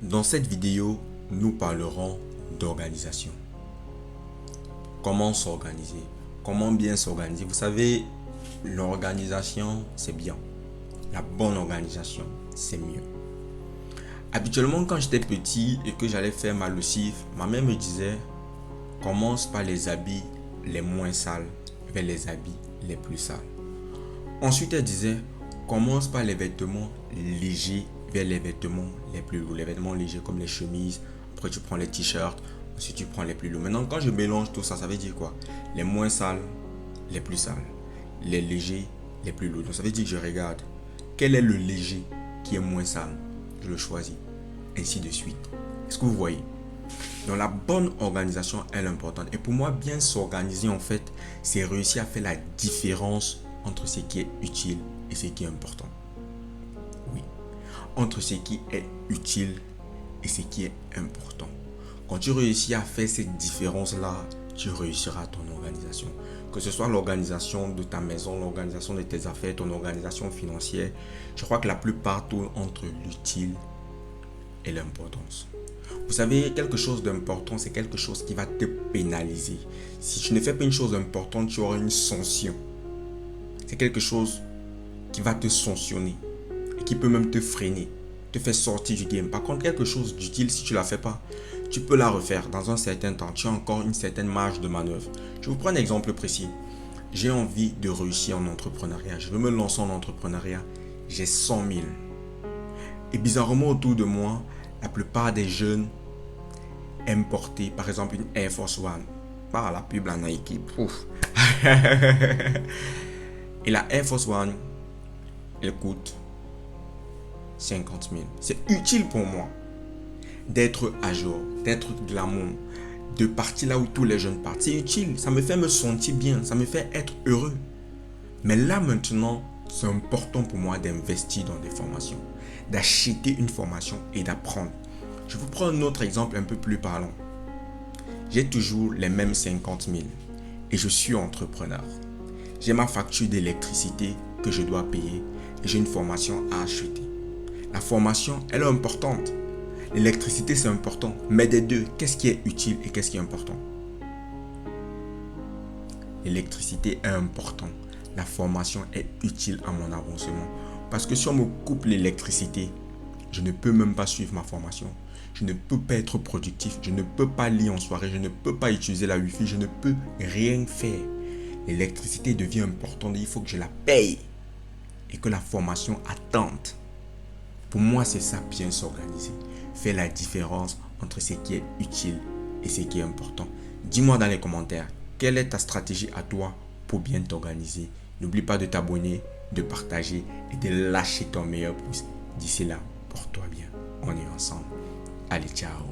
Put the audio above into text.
Dans cette vidéo, nous parlerons d'organisation. Comment s'organiser? Comment bien s'organiser? Vous savez, l'organisation, c'est bien. La bonne organisation, c'est mieux. Habituellement, quand j'étais petit et que j'allais faire ma lessive, ma mère me disait, commence par les habits les moins sales vers les habits les plus sales. Ensuite, elle disait, commence par les vêtements légers vers les vêtements les plus lourds. Les vêtements légers comme les chemises, après tu prends les t-shirts, ensuite tu prends les plus lourds. Maintenant, quand je mélange tout ça, ça veut dire quoi? Les moins sales, les plus sales. Les légers, les plus lourds. Donc ça veut dire que je regarde quel est le léger qui est moins sale. Je le choisis. Ainsi de suite. Est-ce que vous voyez? Donc la bonne organisation est importante. Et pour moi, bien s'organiser en fait, c'est réussir à faire la différence entre ce qui est utile et ce qui est important. Oui. Entre ce qui est utile et ce qui est important. Quand tu réussis à faire cette différence-là, tu réussiras ton organisation. Que ce soit l'organisation de ta maison, l'organisation de tes affaires, ton organisation financière, je crois que la plupart tournent entre l'utile et l'importance. Vous savez, quelque chose d'important, c'est quelque chose qui va te pénaliser. Si tu ne fais pas une chose importante, tu auras une sanction. C'est quelque chose qui va te sanctionner et qui peut même te freiner, te faire sortir du game. Par contre, quelque chose d'utile, si tu ne la fais pas, tu peux la refaire dans un certain temps. Tu as encore une certaine marge de manœuvre. Je vous prends un exemple précis. J'ai envie de réussir en entrepreneuriat. Je veux me lancer en entrepreneuriat. J'ai 100 000. Et bizarrement, autour de moi, la plupart des jeunes aiment porter, par exemple, une Air Force One. Par la pub, la Nike. Pouf. Et la Air Force One, elle coûte 50 000. C'est utile pour moi d'être à jour, d'être glamour, de partir là où tous les jeunes partent. C'est utile, ça me fait me sentir bien, ça me fait être heureux. Mais là maintenant, c'est important pour moi d'investir dans des formations, d'acheter une formation et d'apprendre. Je vous prends un autre exemple un peu plus parlant. J'ai toujours les mêmes 50 000 et je suis entrepreneur. J'ai ma facture d'électricité que je dois payer et j'ai une formation à acheter. La formation, elle est importante. L'électricité, c'est important. Mais des deux, qu'est-ce qui est utile et qu'est-ce qui est important? L'électricité est important. La formation est utile à mon avancement. Parce que si on me coupe l'électricité, je ne peux même pas suivre ma formation. Je ne peux pas être productif. Je ne peux pas lire en soirée. Je ne peux pas utiliser la Wi-Fi. Je ne peux rien faire. L'électricité devient importante. Il faut que je la paye. Et que la formation attende. Pour moi, c'est ça, bien s'organiser. Faire la différence entre ce qui est utile et ce qui est important. Dis-moi dans les commentaires, quelle est ta stratégie à toi pour bien t'organiser? N'oublie pas de t'abonner, de partager et de lâcher ton meilleur pouce. D'ici là, porte-toi bien. On est ensemble. Allez, ciao.